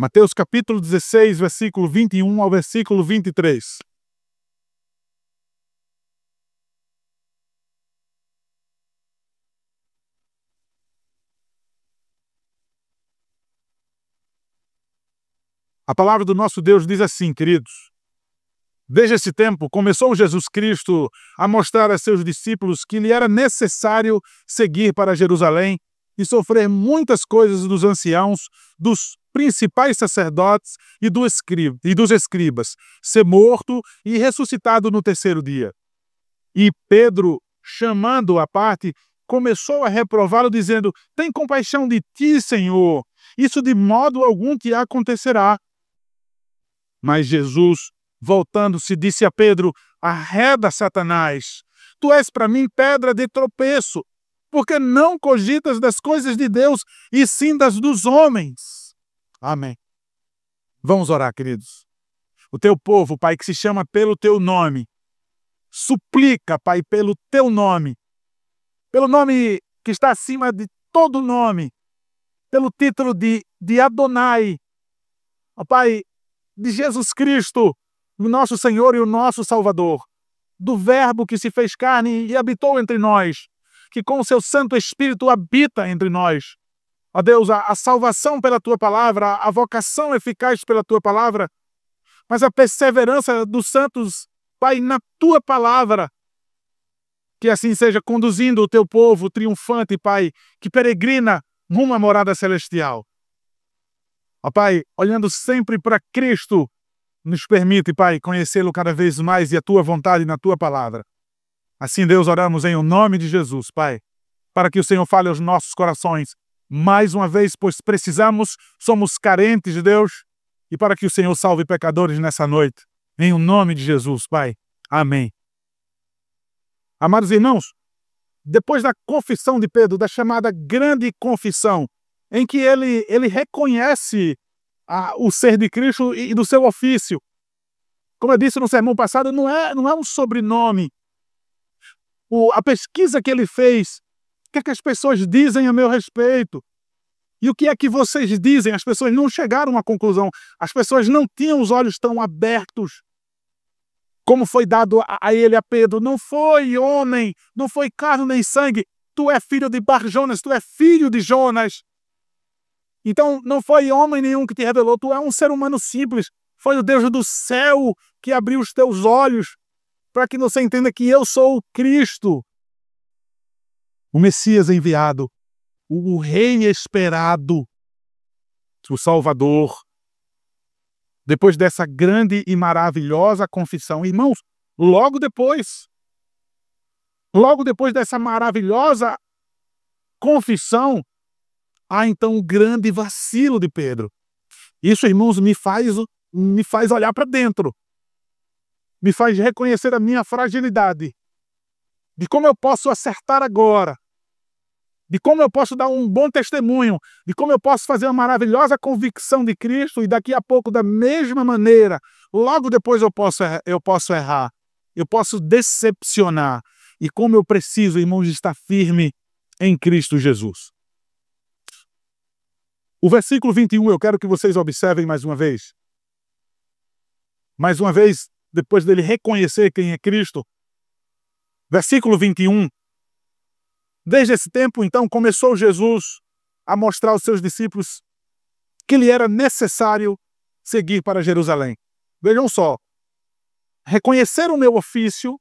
Mateus capítulo 16, versículo 21 ao versículo 23. A palavra do nosso Deus diz assim, queridos: desde esse tempo, começou Jesus Cristo a mostrar a seus discípulos que lhe era necessário seguir para Jerusalém e sofrer muitas coisas dos anciãos, dos principais sacerdotes e dos escribas, ser morto e ressuscitado no terceiro dia. E Pedro, chamando-o à parte, começou a reprová-lo, dizendo: tem compaixão de ti, Senhor, isso de modo algum te acontecerá. Mas Jesus, voltando-se, disse a Pedro: arreda, Satanás, tu és para mim pedra de tropeço, porque não cogitas das coisas de Deus, e sim das dos homens. Amém. Vamos orar, queridos. O teu povo, Pai, que se chama pelo teu nome, suplica, Pai, pelo teu nome, pelo nome que está acima de todo nome, pelo título de Adonai, ó Pai, de Jesus Cristo, o nosso Senhor e o nosso Salvador, do Verbo que se fez carne e habitou entre nós, que com o seu Santo Espírito habita entre nós. Ó Deus, a salvação pela Tua Palavra, a vocação eficaz pela Tua Palavra, mas a perseverança dos santos, Pai, na Tua Palavra. Que assim seja, conduzindo o Teu povo triunfante, Pai, que peregrina rumo à morada celestial. Ó Pai, olhando sempre para Cristo, nos permite, Pai, conhecê-lo cada vez mais e a Tua vontade na Tua Palavra. Assim, Deus, oramos em o nome de Jesus, Pai, para que o Senhor fale aos nossos corações mais uma vez, pois precisamos, somos carentes de Deus, e para que o Senhor salve pecadores nessa noite. Em o nome de Jesus, Pai. Amém. Amados irmãos, depois da confissão de Pedro, da chamada grande confissão, em que ele reconhece o ser de Cristo e do seu ofício. Como eu disse no sermão passado, não é um sobrenome. A pesquisa que ele fez, o que é que as pessoas dizem a meu respeito? E o que é que vocês dizem? As pessoas não chegaram à conclusão. As pessoas não tinham os olhos tão abertos como foi dado a ele, a Pedro. Não foi homem, não foi carne nem sangue. Tu é filho de Bar-Jonas, tu é filho de Jonas. Então não foi homem nenhum que te revelou. Tu é um ser humano simples. Foi o Deus do céu que abriu os teus olhos para que você entenda que eu sou o Cristo, o Messias enviado, o Rei esperado, o Salvador. Depois dessa grande e maravilhosa confissão, irmãos, logo depois dessa maravilhosa confissão, há então um grande vacilo de Pedro. Isso, irmãos, me faz olhar para dentro, me faz reconhecer a minha fragilidade, de como eu posso acertar agora, de como eu posso dar um bom testemunho, de como eu posso fazer uma maravilhosa convicção de Cristo e daqui a pouco, da mesma maneira, logo depois eu posso errar, eu posso decepcionar. E como eu preciso, irmãos, estar firme em Cristo Jesus. O versículo 21, eu quero que vocês observem mais uma vez. Mais uma vez, depois dele reconhecer quem é Cristo. Versículo 21. Desde esse tempo, então, começou Jesus a mostrar aos seus discípulos que lhe era necessário seguir para Jerusalém. Vejam só, reconhecer o meu ofício,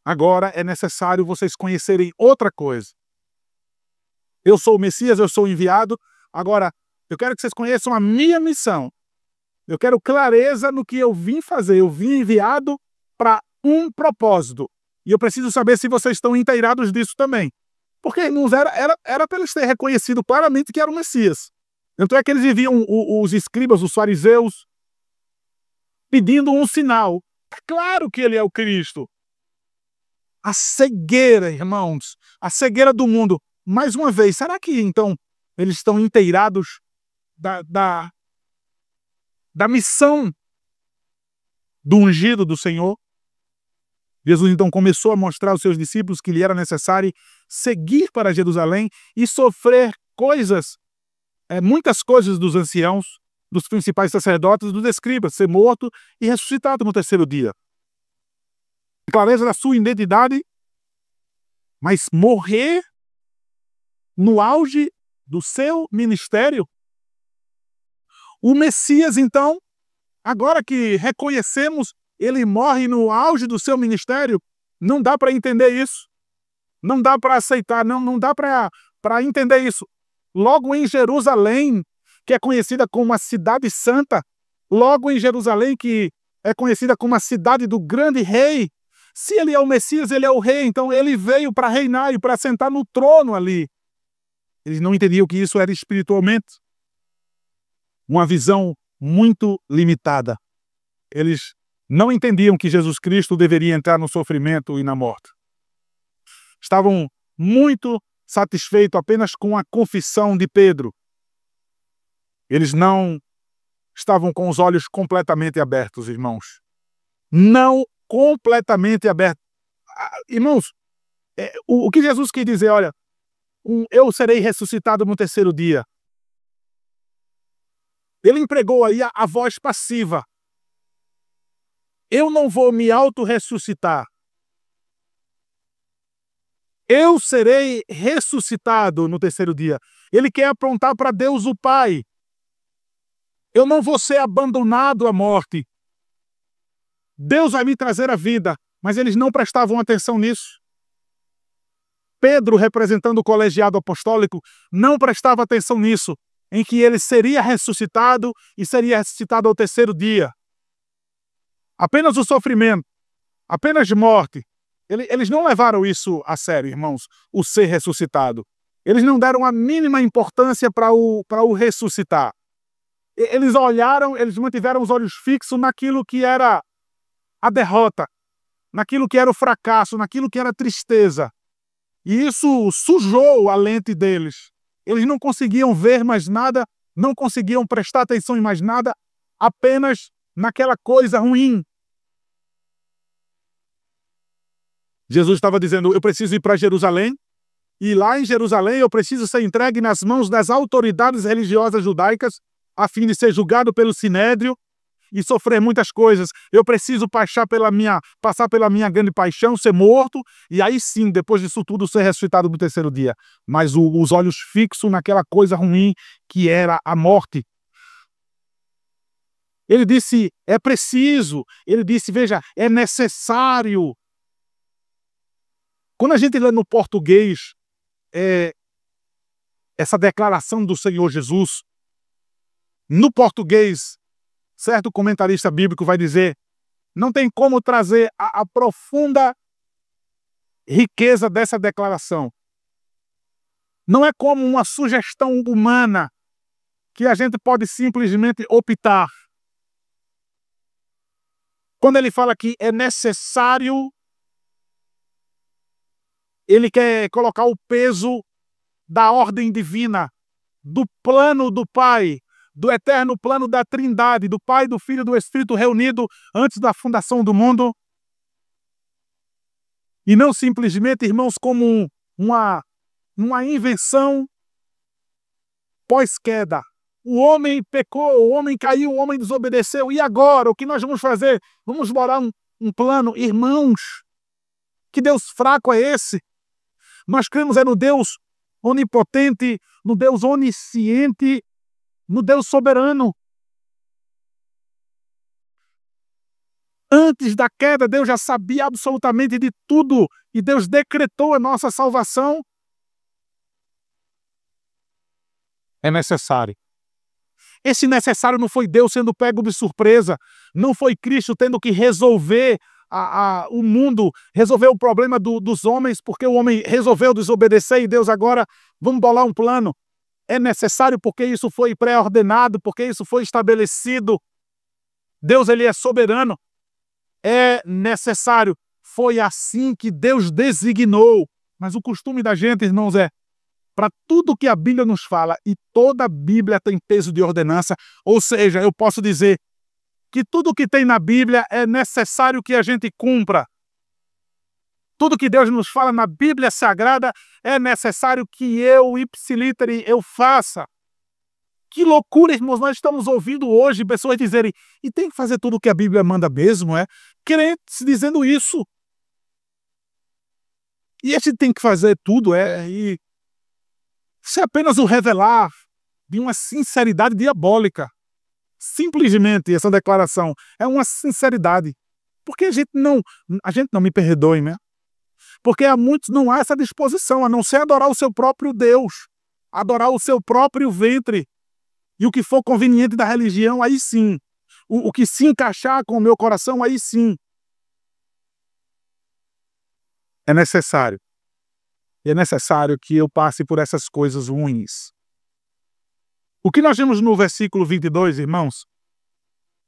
agora é necessário vocês conhecerem outra coisa. Eu sou o Messias, eu sou o enviado, agora eu quero que vocês conheçam a minha missão. Eu quero clareza no que eu vim fazer. Eu vim enviado para um propósito. E eu preciso saber se vocês estão inteirados disso também. Porque, irmãos, era para eles terem reconhecido claramente que era o Messias. Tanto é que eles viviam, os escribas, os fariseus, pedindo um sinal. É claro que ele é o Cristo. A cegueira, irmãos, a cegueira do mundo. Mais uma vez, será que, então, eles estão inteirados da missão do ungido do Senhor? Jesus então começou a mostrar aos seus discípulos que lhe era necessário seguir para Jerusalém e sofrer muitas coisas dos anciãos, dos principais sacerdotes e dos escribas, ser morto e ressuscitado no terceiro dia. Clareza da sua identidade, mas morrer no auge do seu ministério. O Messias, então, agora que reconhecemos, ele morre no auge do seu ministério, não dá para entender isso. Não dá para aceitar, não dá para entender isso. Logo em Jerusalém, que é conhecida como a cidade santa, logo em Jerusalém, que é conhecida como a cidade do grande rei, se ele é o Messias, ele é o rei, então ele veio para reinar e para sentar no trono ali. Eles não entendiam que isso era espiritualmente uma visão muito limitada. Eles não entendiam que Jesus Cristo deveria entrar no sofrimento e na morte. Estavam muito satisfeitos apenas com a confissão de Pedro. Eles não estavam com os olhos completamente abertos, irmãos. Não completamente abertos. Irmãos, o que Jesus quis dizer, olha, eu serei ressuscitado no terceiro dia. Ele empregou aí a voz passiva. Eu não vou me auto-ressuscitar. Eu serei ressuscitado no terceiro dia. Ele quer apontar para Deus o Pai. Eu não vou ser abandonado à morte. Deus vai me trazer a vida, mas eles não prestavam atenção nisso. Pedro, representando o colegiado apostólico, não prestava atenção nisso, em que ele seria ressuscitado e seria ressuscitado ao terceiro dia. Apenas o sofrimento, apenas morte. Eles não levaram isso a sério, irmãos, o ser ressuscitado. Eles não deram a mínima importância para o ressuscitar. Eles olharam, eles mantiveram os olhos fixos naquilo que era a derrota, naquilo que era o fracasso, naquilo que era a tristeza. E isso sujou a lente deles. Eles não conseguiam ver mais nada, não conseguiam prestar atenção em mais nada, apenas naquela coisa ruim. Jesus estava dizendo, eu preciso ir para Jerusalém, e lá em Jerusalém eu preciso ser entregue nas mãos das autoridades religiosas judaicas, a fim de ser julgado pelo Sinédrio e sofrer muitas coisas. Eu preciso passar pela minha grande paixão, ser morto, e aí sim, depois disso tudo, ser ressuscitado no terceiro dia. Mas os olhos fixos naquela coisa ruim que era a morte. Ele disse, é preciso. Ele disse, veja, é necessário. Quando a gente lê no português essa declaração do Senhor Jesus, no português, certo comentarista bíblico vai dizer, não tem como trazer a profunda riqueza dessa declaração. Não é como uma sugestão humana que a gente pode simplesmente optar. Quando ele fala que é necessário, ele quer colocar o peso da ordem divina, do plano do Pai, do eterno plano da Trindade, do Pai, do Filho e do Espírito reunido antes da fundação do mundo. E não simplesmente, irmãos, como uma invenção pós-queda. O homem pecou, o homem caiu, o homem desobedeceu. E agora, o que nós vamos fazer? Vamos bolar um plano? Irmãos, que Deus fraco é esse? Nós cremos no Deus onipotente, no Deus onisciente, no Deus soberano. Antes da queda, Deus já sabia absolutamente de tudo e Deus decretou a nossa salvação. É necessário. Esse necessário não foi Deus sendo pego de surpresa, não foi Cristo tendo que resolver o mundo, resolver o problema dos homens, porque o homem resolveu desobedecer e Deus agora, vamos bolar um plano. É necessário porque isso foi pré-ordenado, porque isso foi estabelecido. Deus, ele é soberano. É necessário. Foi assim que Deus designou. Mas o costume da gente, irmãos, para tudo que a Bíblia nos fala, e toda a Bíblia tem peso de ordenança, ou seja, eu posso dizer que tudo que tem na Bíblia é necessário que a gente cumpra. Tudo que Deus nos fala na Bíblia Sagrada é necessário que eu, ipsiliteri, eu faça. Que loucura, irmãos, nós estamos ouvindo hoje pessoas dizerem, e tem que fazer tudo o que a Bíblia manda mesmo, é? Crentes dizendo isso. E esse tem que fazer tudo, e isso é apenas o revelar de uma sinceridade diabólica. Simplesmente essa declaração é uma sinceridade. Porque a gente não, me perdoe, né? Porque a muitos não há essa disposição, a não ser adorar o seu próprio Deus, adorar o seu próprio ventre. E o que for conveniente da religião, aí sim. O que se encaixar com o meu coração, aí sim. É necessário. E é necessário que eu passe por essas coisas ruins. O que nós vemos no versículo 22, irmãos?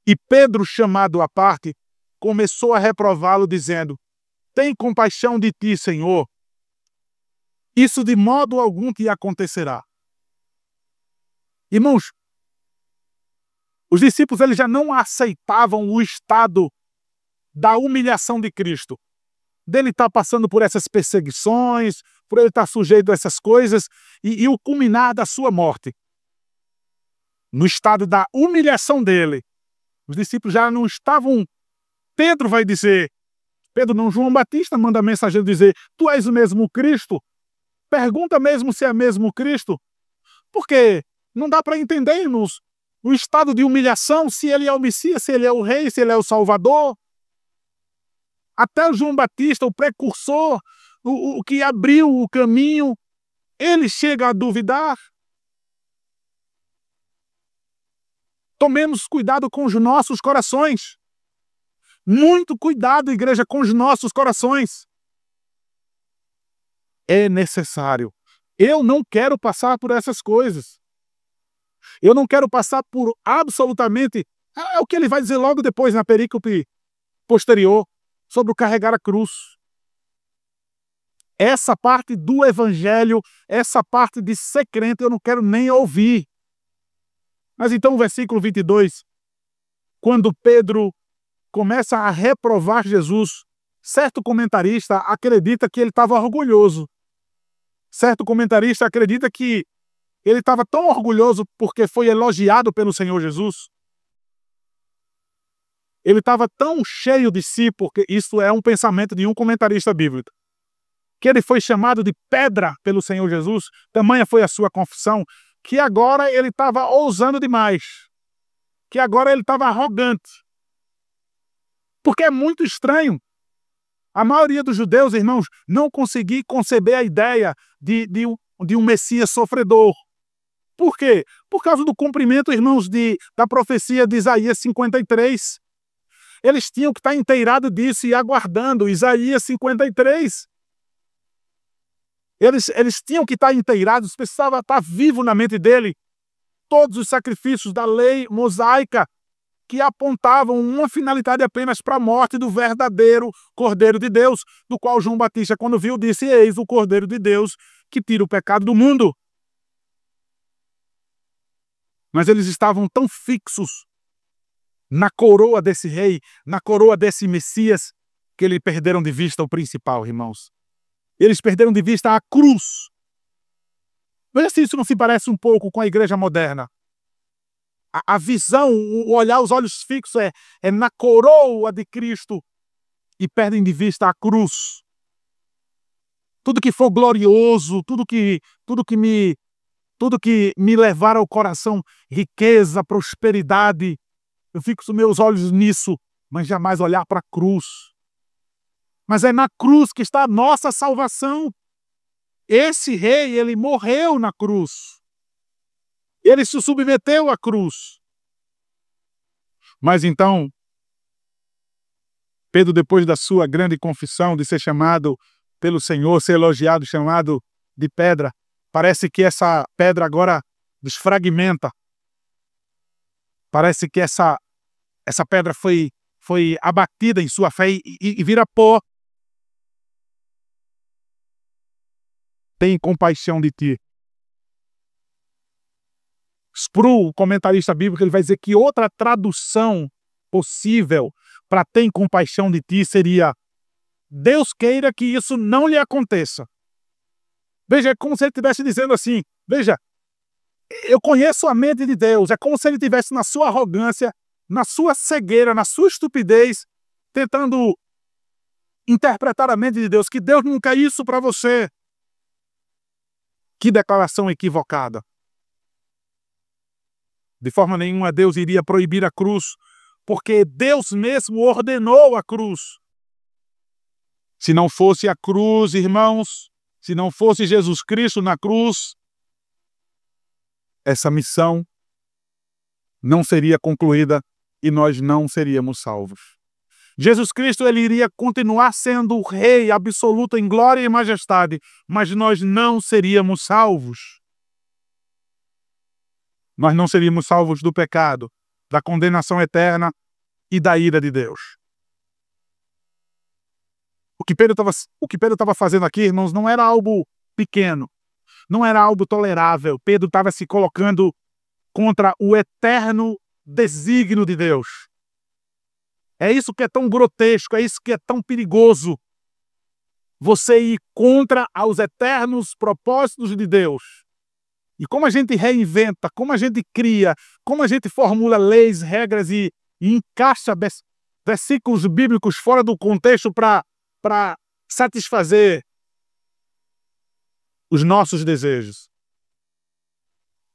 E Pedro, chamado à parte, começou a reprová-lo, dizendo: tem compaixão de ti, Senhor. Isso de modo algum te acontecerá. Irmãos, os discípulos eles já não aceitavam o estado da humilhação de Cristo. Dele estar passando por essas perseguições, por ele estar sujeito a essas coisas, e o culminar da sua morte. No estado da humilhação dele, os discípulos já não estavam... Pedro vai dizer, Pedro não, João Batista manda mensageiro dizer, tu és o mesmo Cristo? Pergunta mesmo se é mesmo Cristo? Porque não dá para entendermos o estado de humilhação, se ele é o Messias, se ele é o Rei, se ele é o Salvador. Até o João Batista, o precursor, o que abriu o caminho, ele chega a duvidar. Tomemos cuidado com os nossos corações. Muito cuidado, igreja, com os nossos corações. É necessário. Eu não quero passar por essas coisas. Eu não quero passar por absolutamente... É o que ele vai dizer logo depois na perícope posterior, sobre o carregar a cruz. Essa parte do evangelho, essa parte de ser crente, eu não quero nem ouvir. Mas então o versículo 22, quando Pedro começa a reprovar Jesus, certo comentarista acredita que ele estava orgulhoso. Certo comentarista acredita que ele estava tão orgulhoso porque foi elogiado pelo Senhor Jesus. Ele estava tão cheio de si, porque isso é um pensamento de um comentarista bíblico, que ele foi chamado de pedra pelo Senhor Jesus, tamanha foi a sua confissão, que agora ele estava ousando demais, que agora ele estava arrogante. Porque é muito estranho. A maioria dos judeus, irmãos, não conseguia conceber a ideia de um Messias sofredor. Por quê? Por causa do cumprimento, irmãos, da profecia de Isaías 53. Eles tinham que estar inteirados disso e aguardando Isaías 53. Eles tinham que estar inteirados, precisava estar vivo na mente dele todos os sacrifícios da lei mosaica que apontavam uma finalidade apenas para a morte do verdadeiro Cordeiro de Deus, do qual João Batista, quando viu, disse: eis o Cordeiro de Deus que tira o pecado do mundo. Mas eles estavam tão fixos na coroa desse rei, na coroa desse Messias, que eles perderam de vista o principal, irmãos. Eles perderam de vista a cruz. Veja se isso não se parece um pouco com a igreja moderna. A visão, o olhar, os olhos fixos é na coroa de Cristo e perdem de vista a cruz. Tudo que for glorioso, tudo que me levar ao coração riqueza, prosperidade, eu fixo meus olhos nisso, mas jamais olhar para a cruz. Mas é na cruz que está a nossa salvação. Esse rei, ele morreu na cruz. Ele se submeteu à cruz. Mas então, Pedro, depois da sua grande confissão de ser chamado pelo Senhor, ser elogiado, chamado de pedra, parece que essa pedra agora desfragmenta. Parece que essa pedra foi abatida em sua fé e vira pó. Tem compaixão de ti. Sproul, comentarista bíblico, ele vai dizer que outra tradução possível para ter compaixão de ti seria: Deus queira que isso não lhe aconteça. Veja, é como se ele estivesse dizendo assim: veja, Eu conheço a mente de Deus. É como se ele estivesse na sua arrogância, na sua cegueira, na sua estupidez, tentando interpretar a mente de Deus, que Deus não quer isso para você. Que declaração equivocada. De forma nenhuma Deus iria proibir a cruz, porque Deus mesmo ordenou a cruz. Se não fosse a cruz, irmãos, se não fosse Jesus Cristo na cruz, essa missão não seria concluída e nós não seríamos salvos. Jesus Cristo ele iria continuar sendo o Rei absoluto em glória e majestade, mas nós não seríamos salvos. Nós não seríamos salvos do pecado, da condenação eterna e da ira de Deus. O que Pedro estava fazendo aqui, irmãos, não era algo pequeno, não era algo tolerável. Pedro estava se colocando contra o eterno desígnio de Deus. É isso que é tão grotesco, é isso que é tão perigoso. Você ir contra os eternos propósitos de Deus. E como a gente reinventa, como a gente cria, como a gente formula leis, regras e encaixa versículos bíblicos fora do contexto para satisfazer os nossos desejos.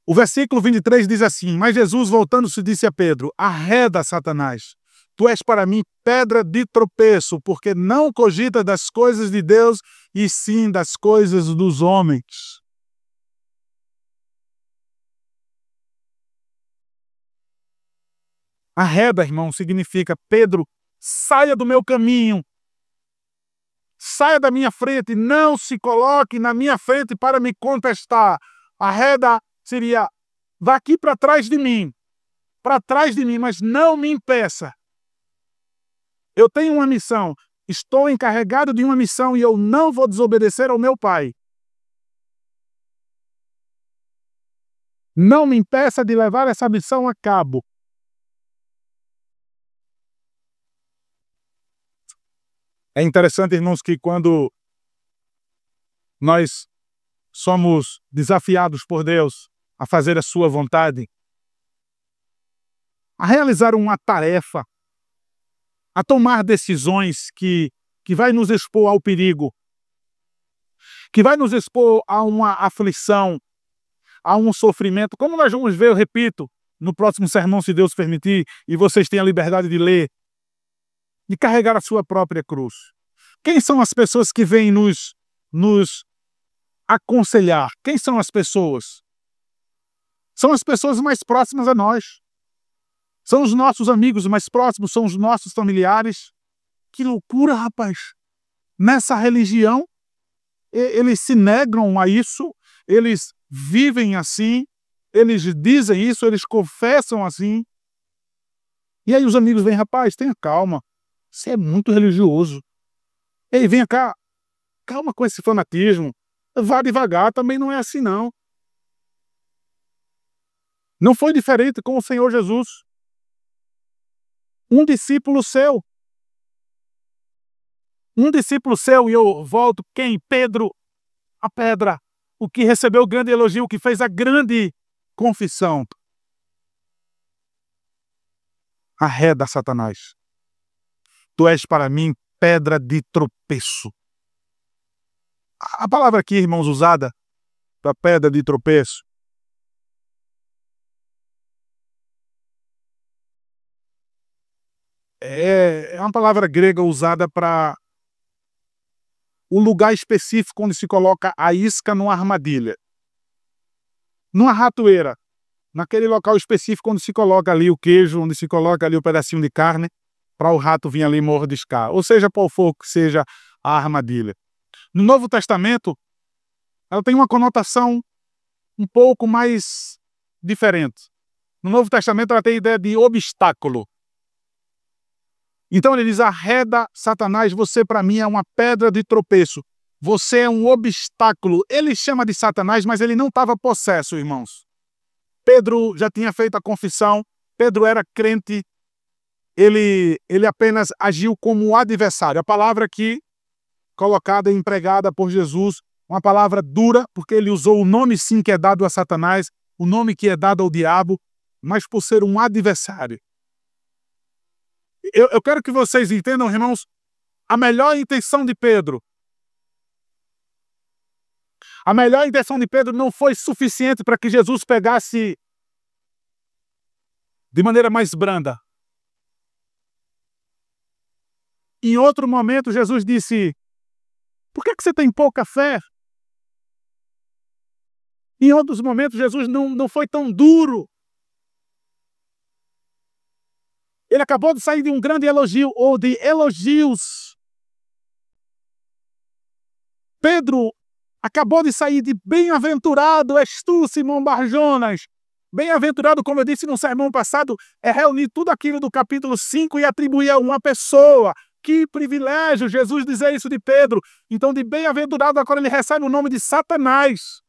O versículo 23 diz assim: Mas Jesus, voltando-se, disse a Pedro: Arreda, Satanás, tu és para mim pedra de tropeço, porque não cogitas das coisas de Deus, e sim das coisas dos homens. Arreda, irmão, significa: Pedro, saia do meu caminho, saia da minha frente, não se coloque na minha frente para me contestar. Arreda seria: vá aqui para trás de mim, mas não me impeça. Eu tenho uma missão, estou encarregado de uma missão e eu não vou desobedecer ao meu Pai. Não me impeça de levar essa missão a cabo. É interessante, irmãos, que quando nós somos desafiados por Deus a fazer a sua vontade, a realizar uma tarefa, a tomar decisões que vai nos expor ao perigo, que vai nos expor a uma aflição, a um sofrimento, como nós vamos ver, eu repito, no próximo sermão, se Deus permitir, e vocês têm a liberdade de ler, de carregar a sua própria cruz. Quem são as pessoas que vêm nos aconselhar? Quem são as pessoas? São as pessoas mais próximas a nós. São os nossos amigos mais próximos, são os nossos familiares. Que loucura, rapaz! Nessa religião, eles se negam a isso, eles vivem assim, eles dizem isso, eles confessam assim. E aí os amigos vêm: rapaz, tenha calma, você é muito religioso. Ei, venha cá, calma com esse fanatismo, vá devagar, também não é assim não. Não foi diferente com o Senhor Jesus. Um discípulo seu, e eu volto, quem? Pedro, a pedra, o que recebeu o grande elogio, o que fez a grande confissão. Arreda, Satanás, tu és para mim pedra de tropeço. A palavra aqui, irmãos, usada para pedra de tropeço, é uma palavra grega usada para o lugar específico onde se coloca a isca numa armadilha. Numa ratoeira, naquele local específico onde se coloca ali o queijo, onde se coloca ali o pedacinho de carne, para o rato vir ali mordiscar, ou seja, qual for que seja a armadilha. No Novo Testamento, ela tem uma conotação um pouco mais diferente. No Novo Testamento, ela tem a ideia de obstáculo. Então ele diz: arreda, Satanás, você para mim é uma pedra de tropeço. Você é um obstáculo. Ele chama de Satanás, mas ele não estava possesso, irmãos. Pedro já tinha feito a confissão, Pedro era crente, ele apenas agiu como adversário. A palavra aqui, colocada e empregada por Jesus, uma palavra dura, porque ele usou o nome sim que é dado a Satanás, o nome que é dado ao diabo, mas por ser um adversário. Eu quero que vocês entendam, irmãos, a melhor intenção de Pedro. A melhor intenção de Pedro não foi suficiente para que Jesus pegasse de maneira mais branda. Em outro momento, Jesus disse: por que você tem pouca fé? Em outros momentos, Jesus não foi tão duro. Ele acabou de sair de um grande elogio, ou de elogios. Pedro acabou de sair de bem-aventurado és tu, Simão Bar-Jonas. Bem-aventurado, como eu disse no sermão passado, é reunir tudo aquilo do capítulo 5 e atribuir a uma pessoa. Que privilégio Jesus dizer isso de Pedro. Então, de bem-aventurado, agora ele recebe o nome de Satanás.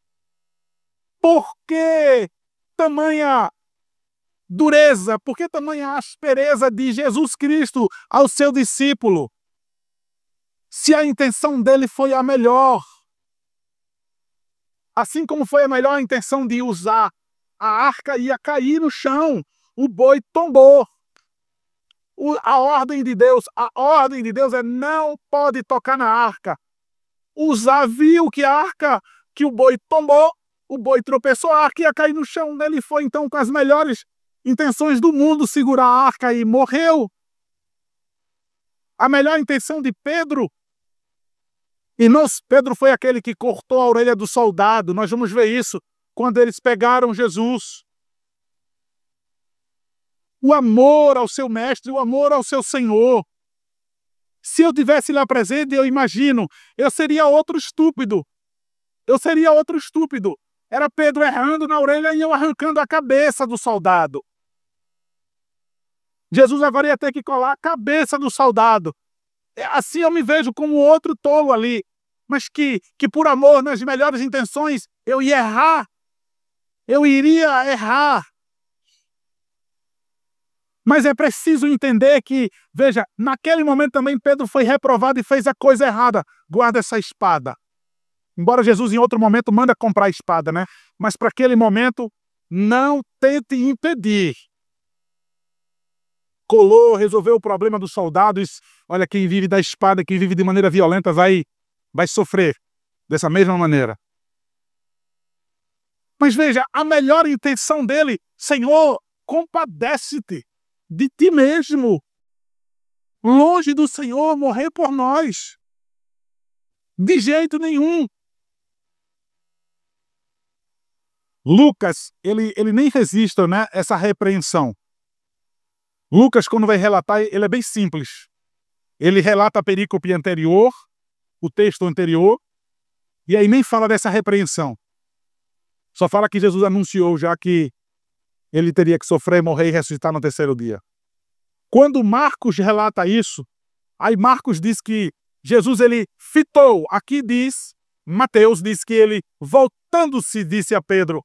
Por que tamanha dureza? Por que tamanha aspereza de Jesus Cristo ao seu discípulo? Se a intenção dele foi a melhor, assim como foi a melhor intenção de usar, a arca ia cair no chão, o boi tombou. A ordem de Deus é não pode tocar na arca. Uzá viu que a arca, que o boi tombou, o boi tropeçou, a arca ia cair no chão. Ele foi então com as melhores intenções do mundo segurar a arca e morreu. A melhor intenção de Pedro, Pedro foi aquele que cortou a orelha do soldado. Nós vamos ver isso quando eles pegaram Jesus. O amor ao seu mestre, o amor ao seu Senhor. Se eu tivesse lá presente, eu imagino, eu seria outro estúpido. Era Pedro errando na orelha e eu arrancando a cabeça do soldado. Jesus agora ia ter que colar a cabeça do soldado. Assim eu me vejo como outro tolo ali. Mas que por amor, nas melhores intenções, eu ia errar. Eu iria errar. Mas é preciso entender que, veja, naquele momento também Pedro foi reprovado e fez a coisa errada. Guarda essa espada. Embora Jesus em outro momento manda comprar a espada, né? Mas para aquele momento, não tente impedir. Colou, resolveu o problema dos soldados. Olha, quem vive da espada, quem vive de maneira violenta vai sofrer dessa mesma maneira. Mas veja, a melhor intenção dele, Senhor, compadece-te de ti mesmo. Longe do Senhor morrer por nós. De jeito nenhum. Lucas, ele nem resiste, né, essa repreensão. Lucas, quando vai relatar, ele é bem simples. Ele relata a perícope anterior, o texto anterior, e aí nem fala dessa repreensão. Só fala que Jesus anunciou já que ele teria que sofrer, morrer e ressuscitar no terceiro dia. Quando Marcos relata isso, aí Marcos diz que Jesus ele fitou. Aqui diz, Mateus diz que ele, voltando-se, disse a Pedro.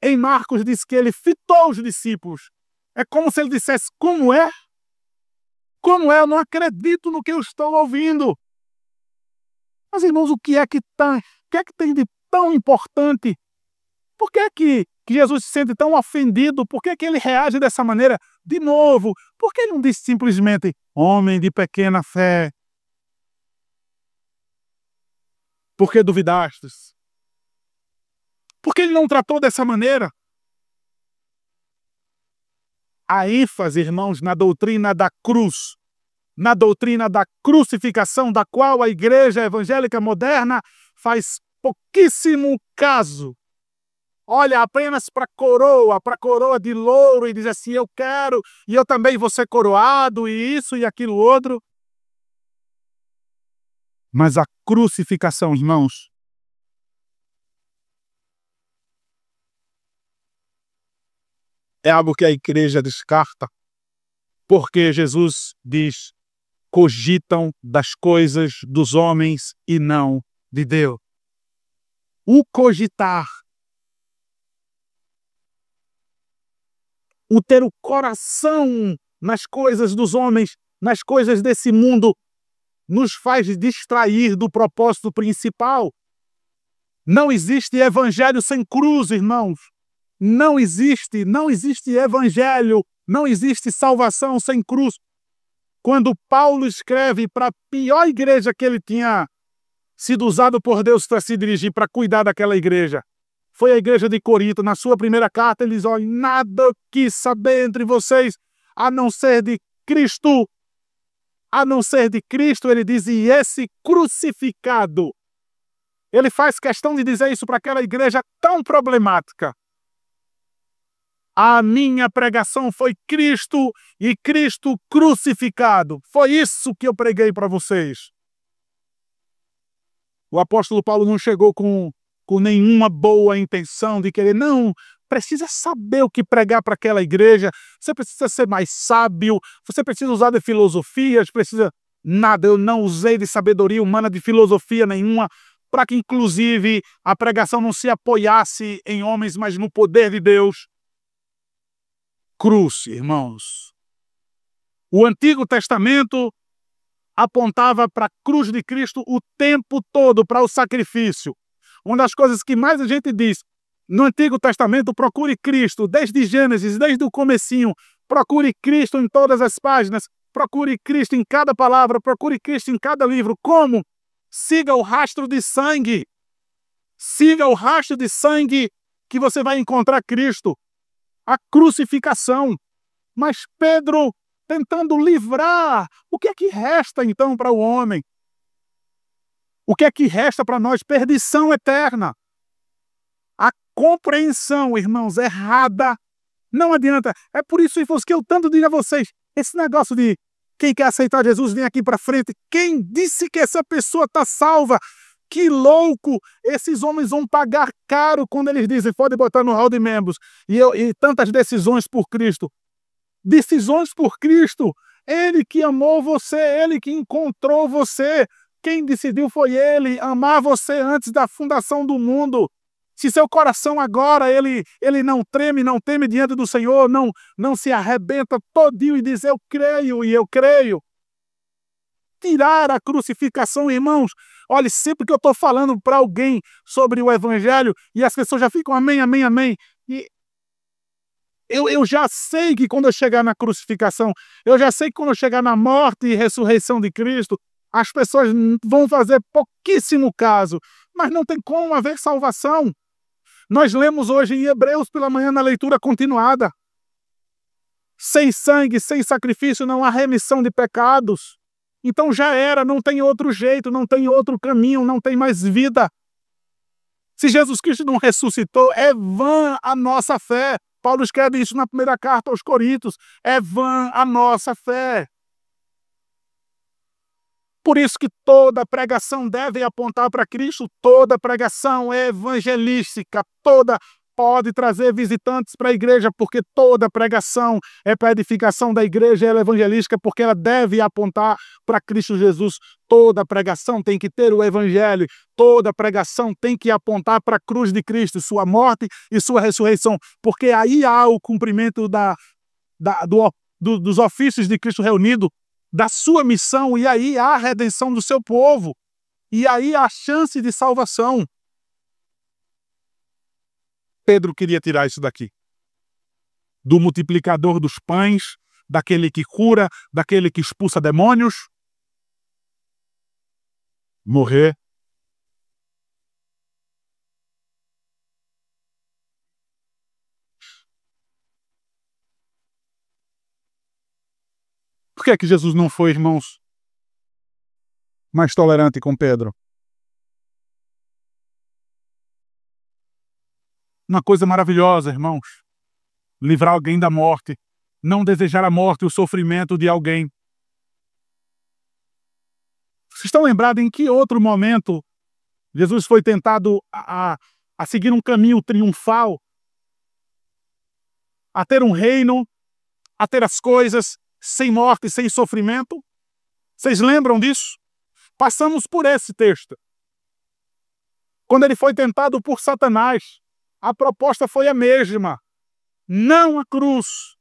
Em Marcos diz que ele fitou os discípulos. É como se ele dissesse, como é? Como é? Eu não acredito no que eu estou ouvindo. Mas, irmãos, o que é que tem de tão importante? Por que é que Jesus se sente tão ofendido? Por que é que ele reage dessa maneira? De novo, por que ele não disse simplesmente, homem de pequena fé? Por que duvidastes? Por que ele não tratou dessa maneira? A ênfase, irmãos, na doutrina da cruz, na doutrina da crucificação, da qual a igreja evangélica moderna faz pouquíssimo caso. Olha apenas para a coroa de louro e diz assim, eu quero, e eu também vou ser coroado, e isso e aquilo outro. Mas a crucificação, irmãos, é algo que a igreja descarta, porque Jesus diz, cogitam das coisas dos homens e não de Deus. O cogitar, o ter o coração nas coisas dos homens, nas coisas desse mundo, nos faz distrair do propósito principal. Não existe evangelho sem cruz, irmãos. Não existe evangelho, não existe salvação sem cruz. Quando Paulo escreve para a pior igreja que ele tinha sido usado por Deus para se dirigir, para cuidar daquela igreja, foi a igreja de Corinto. Na sua primeira carta, ele diz: olha, nada quis saber entre vocês, a não ser de Cristo. A não ser de Cristo, ele diz, e esse crucificado. Ele faz questão de dizer isso para aquela igreja tão problemática. A minha pregação foi Cristo e Cristo crucificado. Foi isso que eu preguei para vocês. O apóstolo Paulo não chegou com nenhuma boa intenção de querer, não, precisa saber o que pregar para aquela igreja, você precisa ser mais sábio, você precisa usar de filosofias, precisa... Nada, eu não usei de sabedoria humana, de filosofia nenhuma, para que inclusive a pregação não se apoiasse em homens, mas no poder de Deus. Cruz, irmãos. O Antigo Testamento apontava para a cruz de Cristo o tempo todo, para o sacrifício. Uma das coisas que mais a gente diz no Antigo Testamento, procure Cristo, desde Gênesis, desde o comecinho, procure Cristo em todas as páginas, procure Cristo em cada palavra, procure Cristo em cada livro. Como? Siga o rastro de sangue. Siga o rastro de sangue que você vai encontrar Cristo. A crucificação. Mas Pedro, tentando livrar, o que é que resta então para o homem? O que é que resta para nós? Perdição eterna. A compreensão, irmãos, errada. Não adianta. É por isso que eu tanto digo a vocês, esse negócio de quem quer aceitar Jesus, vem aqui para frente. Quem disse que essa pessoa está salva? Que louco! Esses homens vão pagar caro quando eles dizem, pode botar no hall de membros. E tantas decisões por Cristo. Decisões por Cristo. Ele que amou você, ele que encontrou você. Quem decidiu foi ele, amar você antes da fundação do mundo. Se seu coração agora, ele não treme, não teme diante do Senhor, não se arrebenta todinho e diz, eu creio e eu creio. Tirar a crucificação, irmãos. Olha, sempre que eu estou falando para alguém sobre o Evangelho e as pessoas já ficam amém, amém, amém. E eu já sei que quando eu chegar na crucificação, eu já sei que quando eu chegar na morte e ressurreição de Cristo, as pessoas vão fazer pouquíssimo caso, mas não tem como haver salvação. Nós lemos hoje em Hebreus pela manhã na leitura continuada. Sem sangue, sem sacrifício, não há remissão de pecados. Então já era, não tem outro jeito, não tem outro caminho, não tem mais vida. Se Jesus Cristo não ressuscitou, é vã a nossa fé. Paulo escreve isso na primeira carta aos Coríntios. É vã a nossa fé. Por isso que toda pregação deve apontar para Cristo, toda pregação é evangelística, toda pode trazer visitantes para a igreja, porque toda pregação é para a edificação da igreja, ela é evangelística, porque ela deve apontar para Cristo Jesus. Toda pregação tem que ter o evangelho, toda pregação tem que apontar para a cruz de Cristo, sua morte e sua ressurreição, porque aí há o cumprimento dos ofícios de Cristo reunido, da sua missão, e aí há a redenção do seu povo, e aí há a chance de salvação. Pedro queria tirar isso daqui. Do multiplicador dos pães, daquele que cura, daquele que expulsa demônios. Morrer. Por que é que Jesus não foi, irmãos, mais tolerante com Pedro? Uma coisa maravilhosa, irmãos. Livrar alguém da morte. Não desejar a morte e o sofrimento de alguém. Vocês estão lembrados em que outro momento Jesus foi tentado a seguir um caminho triunfal? A ter um reino, a ter as coisas sem morte, sem sofrimento? Vocês lembram disso? Passamos por esse texto. Quando ele foi tentado por Satanás, a proposta foi a mesma. Não a cruz.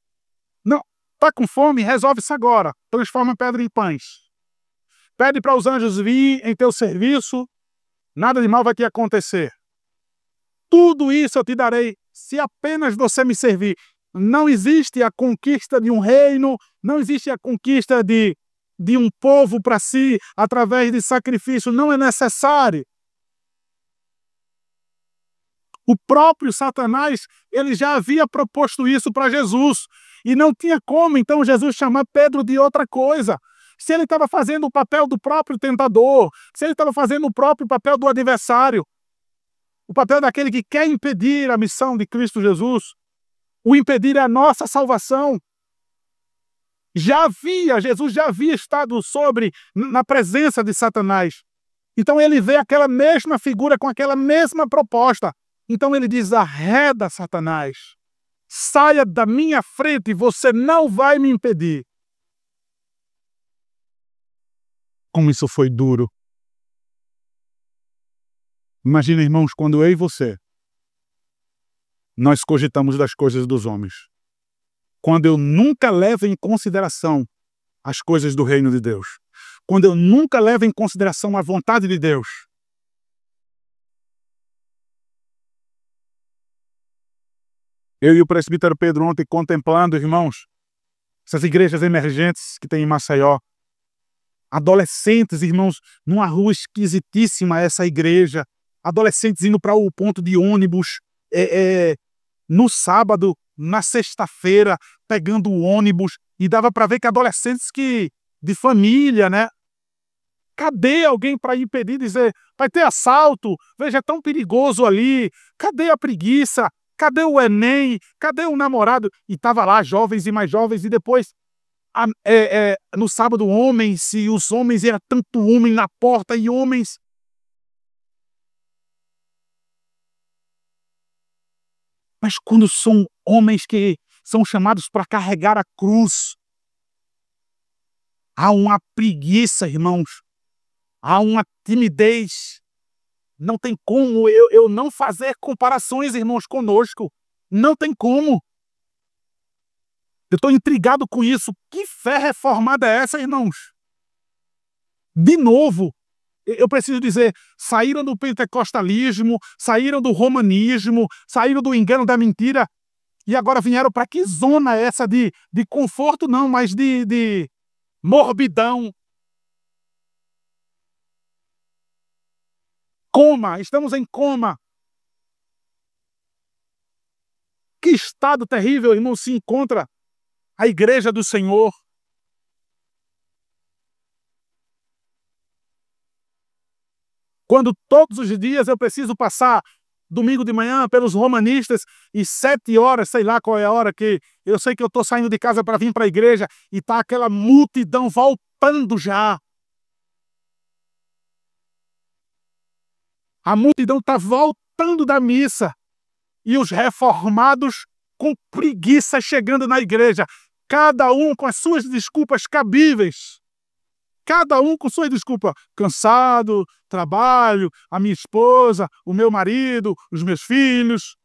Não. Está com fome? Resolve isso agora. Transforma pedra em pães. Pede para os anjos vir em teu serviço. Nada de mal vai te acontecer. Tudo isso eu te darei se apenas você me servir. Não existe a conquista de um reino, não existe a conquista de um povo para si através de sacrifício, não é necessário. O próprio Satanás, ele já havia proposto isso para Jesus, e não tinha como, então, Jesus chamar Pedro de outra coisa. Se ele estava fazendo o papel do próprio tentador, se ele estava fazendo o próprio papel do adversário, o papel daquele que quer impedir a missão de Cristo Jesus, o impedir é a nossa salvação. Jesus já havia estado na presença de Satanás. Então ele vê aquela mesma figura com aquela mesma proposta. Então ele diz: arreda, Satanás, saia da minha frente, você não vai me impedir. Como isso foi duro. Imagina, irmãos, quando eu e você, nós cogitamos das coisas dos homens. Quando eu nunca levo em consideração as coisas do reino de Deus. Quando eu nunca levo em consideração a vontade de Deus. Eu e o presbítero Pedro ontem contemplando, irmãos, essas igrejas emergentes que tem em Maceió. Adolescentes, irmãos, numa rua esquisitíssima essa igreja. Adolescentes indo para o ponto de ônibus no sábado, na sexta-feira, pegando o ônibus. E dava para ver que adolescentes de família, né? Cadê alguém para impedir, dizer, vai ter assalto, veja, é tão perigoso ali, cadê a preguiça, cadê o Enem, cadê o namorado? E estava lá, jovens e mais jovens, e depois, no sábado, homens, e os homens, era tanto homem na porta, e homens. Mas quando são homens que são chamados para carregar a cruz, há uma preguiça, irmãos, há uma timidez. Não tem como eu não fazer comparações, irmãos, conosco. Não tem como. Eu estou intrigado com isso. Que fé reformada é essa, irmãos? De novo, eu preciso dizer, saíram do pentecostalismo, saíram do romanismo, saíram do engano da mentira, e agora vieram para que zona essa de conforto, não, mas de morbidão. Coma, estamos em coma. Que estado terrível, irmão, se encontra a igreja do Senhor. Quando todos os dias eu preciso passar domingo de manhã pelos romanistas e 7 horas, sei lá qual é a hora que eu sei que eu estou saindo de casa para vir para a igreja e está aquela multidão voltando já. A multidão está voltando da missa e os reformados com preguiça chegando na igreja, cada um com as suas desculpas cabíveis. Cada um com sua desculpa. Cansado, trabalho, a minha esposa, o meu marido, os meus filhos.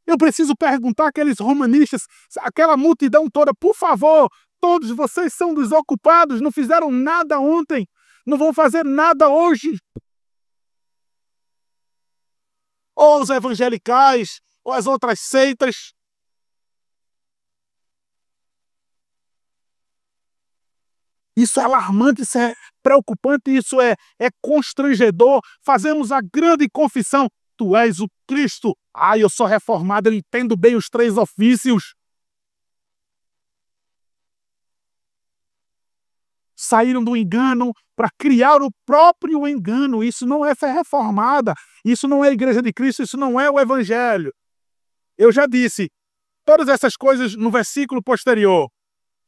Eu preciso perguntar àqueles romanistas, aquela multidão toda, por favor, todos vocês são desocupados, não fizeram nada ontem, não vão fazer nada hoje. Ou os evangelicais, ou as outras seitas. Isso é alarmante, isso é preocupante, isso é constrangedor. Fazemos a grande confissão: tu és o Cristo. Eu sou reformado, eu entendo bem os 3 ofícios. Saíram do engano para criar o próprio engano. Isso não é fé reformada, isso não é a igreja de Cristo, isso não é o evangelho. Eu já disse todas essas coisas no versículo posterior.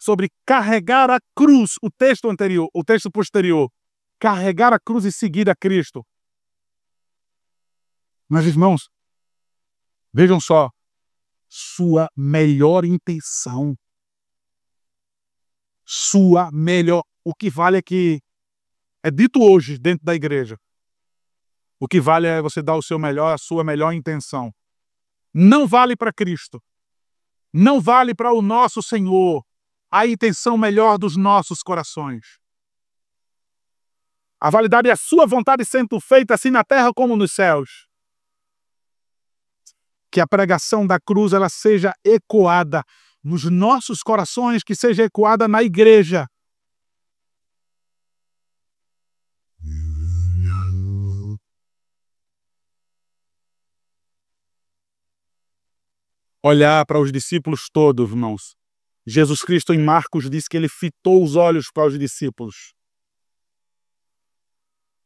Sobre carregar a cruz, o texto anterior, o texto posterior. Carregar a cruz e seguir a Cristo. Mas, irmãos, vejam só, sua melhor intenção. Sua melhor... O que vale é que é dito hoje dentro da igreja. O que vale é você dar o seu melhor, a sua melhor intenção. Não vale para Cristo. Não vale para o nosso Senhor a intenção melhor dos nossos corações. A validade é a sua vontade sendo feita assim na terra como nos céus. Que a pregação da cruz ela seja ecoada nos nossos corações, que seja ecoada na igreja. Olhar para os discípulos todos, irmãos. Jesus Cristo em Marcos diz que ele fitou os olhos para os discípulos.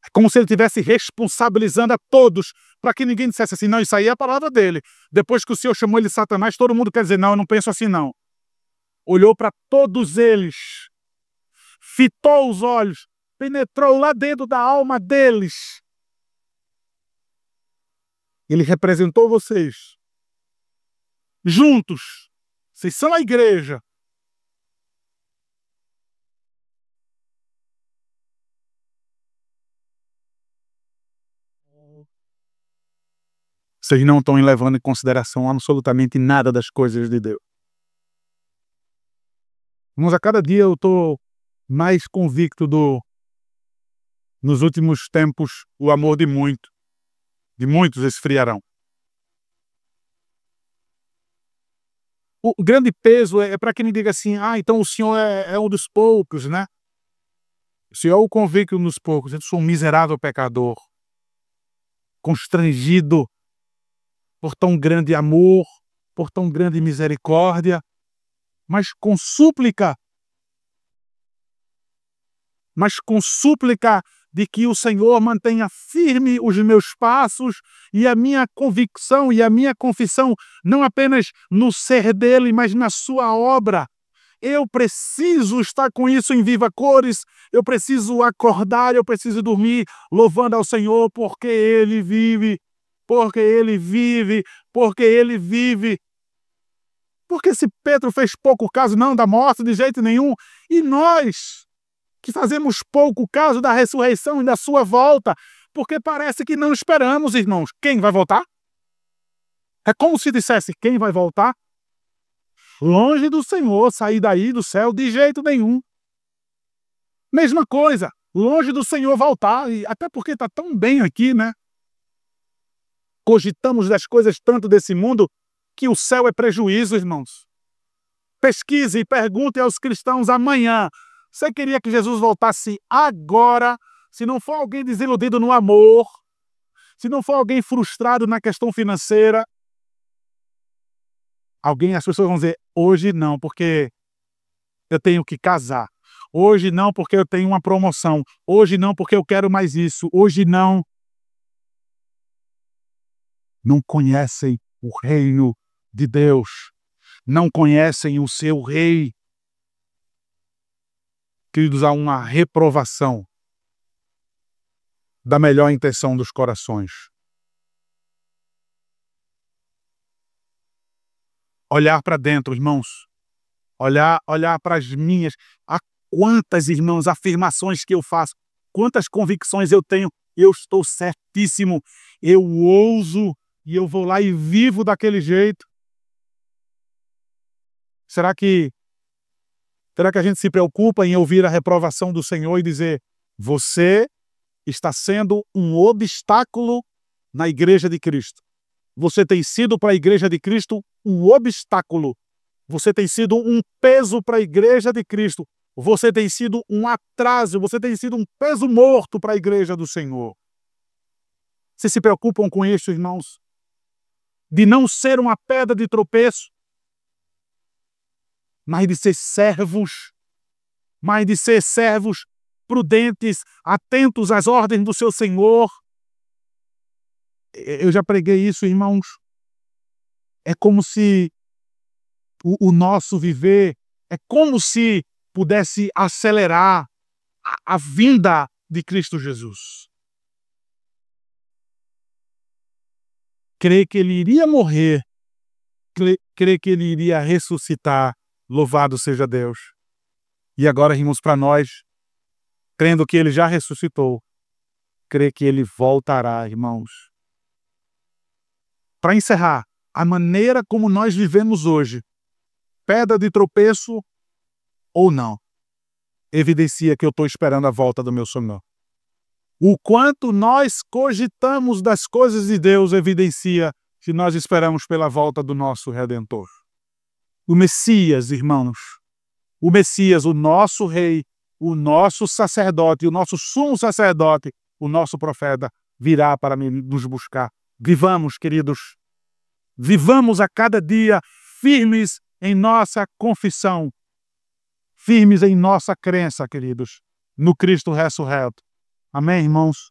É como se ele estivesse responsabilizando a todos, para que ninguém dissesse assim, não, isso aí é a palavra dele. Depois que o Senhor chamou ele de Satanás, todo mundo quer dizer, não, eu não penso assim não. Olhou para todos eles, fitou os olhos, penetrou lá dentro da alma deles. Ele representou vocês. Juntos. Vocês são a igreja. Vocês não estão levando em consideração absolutamente nada das coisas de Deus. Mas a cada dia eu estou mais convicto nos últimos tempos, o amor de muitos esfriarão. O grande peso é para quem me diga assim, então o senhor é um dos poucos, né? O senhor é o convicto nos poucos. Eu sou um miserável pecador, constrangido por tão grande amor, por tão grande misericórdia, mas com súplica de que o Senhor mantenha firme os meus passos e a minha convicção e a minha confissão, não apenas no ser dele, mas na sua obra. Eu preciso estar com isso em viva cores, eu preciso acordar, eu preciso dormir louvando ao Senhor, porque Ele vive, porque Ele vive, porque Ele vive. Porque se Pedro fez pouco caso não da morte de jeito nenhum, e nós que fazemos pouco caso da ressurreição e da sua volta, porque parece que não esperamos, irmãos. Quem vai voltar? É como se dissesse, quem vai voltar? Longe do Senhor, sair daí do céu de jeito nenhum. Mesma coisa, longe do Senhor voltar, e até porque está tão bem aqui, né? Cogitamos das coisas tanto desse mundo que o céu é prejuízo, irmãos. Pesquise e pergunte aos cristãos amanhã. Você queria que Jesus voltasse agora, se não for alguém desiludido no amor, se não for alguém frustrado na questão financeira? As pessoas vão dizer, hoje não, porque eu tenho que casar. Hoje não, porque eu tenho uma promoção. Hoje não, porque eu quero mais isso. Hoje não. Não conhecem o reino de Deus. Não conhecem o seu rei. Queridos, há uma reprovação da melhor intenção dos corações. Olhar para dentro, irmãos. Olhar para as minhas. Há quantas, irmãos, afirmações que eu faço. Quantas convicções eu tenho. Eu estou certíssimo. Eu ouso e eu vou lá e vivo daquele jeito. Será que a gente se preocupa em ouvir a reprovação do Senhor e dizer, você está sendo um obstáculo na igreja de Cristo. Você tem sido para a igreja de Cristo um obstáculo. Você tem sido um peso para a igreja de Cristo. Você tem sido um atraso, você tem sido um peso morto para a igreja do Senhor. Vocês se preocupam com isso, irmãos? De não ser uma pedra de tropeço, mas de ser servos, prudentes, atentos às ordens do seu Senhor. Eu já preguei isso, irmãos. É como se o nosso viver, é como se pudesse acelerar a vinda de Cristo Jesus. Crer que Ele iria morrer, crer que Ele iria ressuscitar, louvado seja Deus. E agora, irmãos, para nós, crendo que Ele já ressuscitou, crer que Ele voltará, irmãos. Para encerrar, a maneira como nós vivemos hoje, pedra de tropeço ou não, evidencia que eu estou esperando a volta do meu Senhor. O quanto nós cogitamos das coisas de Deus evidencia se nós esperamos pela volta do nosso Redentor. O Messias, irmãos, o Messias, o nosso Rei, o nosso sacerdote, o nosso sumo sacerdote, o nosso profeta, virá para nos buscar. Vivamos, queridos, vivamos a cada dia firmes em nossa confissão, firmes em nossa crença, queridos, no Cristo ressurreto. Amém, irmãos?